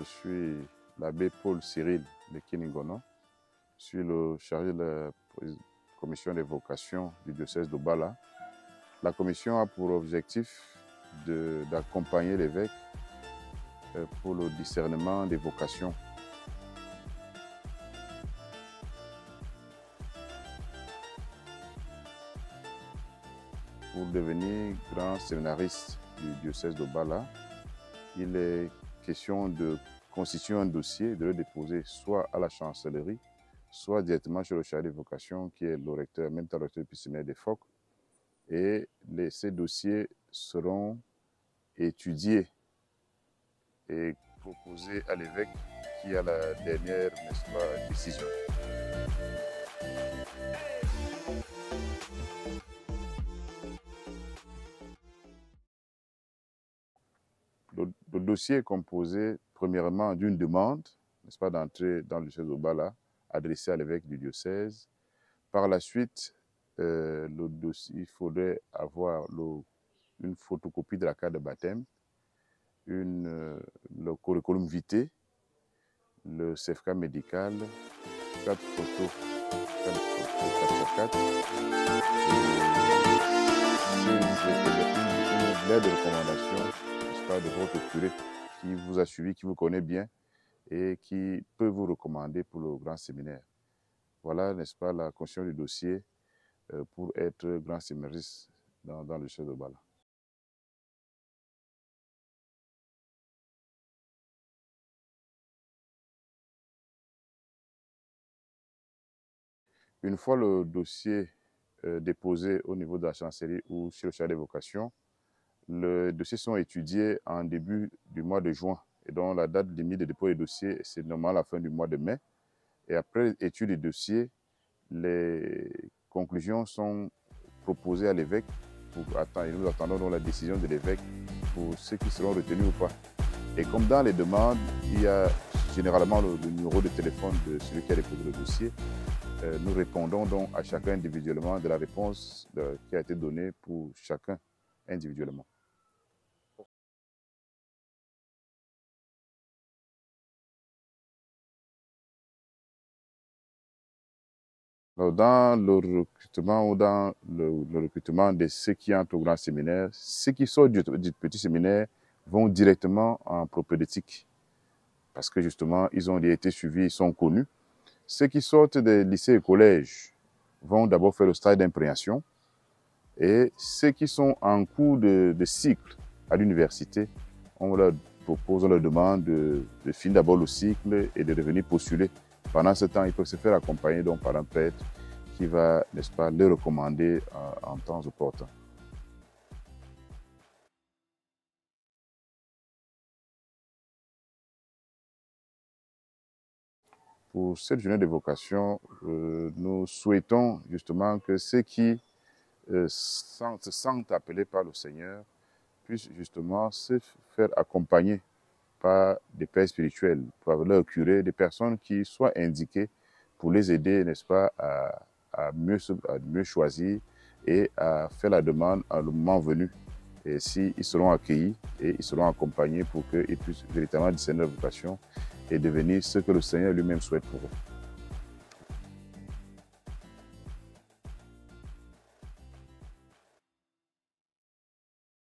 Je suis l'abbé Paul Cyril de Kiningono. Je suis le chargé de la commission des vocations du diocèse de Bala. La commission a pour objectif d'accompagner l'évêque pour le discernement des vocations. Pour devenir grand séminariste du diocèse de Bala, il est question de constituer un dossier, de le déposer soit à la chancellerie, soit directement chez le chargé des vocations, qui est le recteur, même temps le recteur du séminaire des Phoques. Et ces dossiers seront étudiés et proposés à l'évêque qui a la dernière, n'est-ce pas, décision. Le dossier est composé premièrement d'une demande, n'est-ce pas, d'entrer dans le diocèse de Bala, adressée à l'évêque du diocèse. Par la suite, le dossier, il faudrait avoir une photocopie de la carte de baptême, le curriculum vitae, le certificat médical, 4 photos, 4x4, une lettre de recommandation, n'est-ce pas, de votre curé qui vous a suivi, qui vous connaît bien et qui peut vous recommander pour le grand séminaire. Voilà, n'est-ce pas, la constitution du dossier pour être grand séminariste dans le diocèse de Bala. Une fois le dossier déposé au niveau de la chancellerie ou chez le chargé des vocations, les dossiers sont étudiés en début du mois de juin. Et donc la date limite de dépôt des dossiers, c'est normalement la fin du mois de mai. Et après étude des dossiers, les conclusions sont proposées à l'évêque. Et nous attendons donc la décision de l'évêque pour ceux qui seront retenus ou pas. Et comme dans les demandes, il y a généralement le numéro de téléphone de celui qui a déposé le dossier. Nous répondons donc à chacun individuellement de la réponse qui a été donnée pour chacun individuellement. Alors, dans le recrutement ou dans le recrutement de ceux qui entrent au grand séminaire, ceux qui sortent du petit séminaire vont directement en propédeutique parce que justement, ils ont été suivis, ils sont connus. Ceux qui sortent des lycées et collèges vont d'abord faire le stage d'imprégnation et ceux qui sont en cours de cycle à l'université, on leur propose, on leur demande de finir d'abord le cycle et de revenir postuler. Pendant ce temps, ils peuvent se faire accompagner donc par un prêtre qui va, n'est-ce pas, les recommander en temps opportun. Pour cette journée de vocation, nous souhaitons justement que ceux qui se sentent appelés par le Seigneur puissent justement se faire accompagner par des pères spirituels, par leur curé, des personnes qui soient indiquées pour les aider, n'est-ce pas, à mieux choisir et à faire la demande à le moment venu. Et si ils seront accueillis et ils seront accompagnés pour qu'ils puissent véritablement discerner leur vocation et devenir ce que le Seigneur lui-même souhaite pour eux.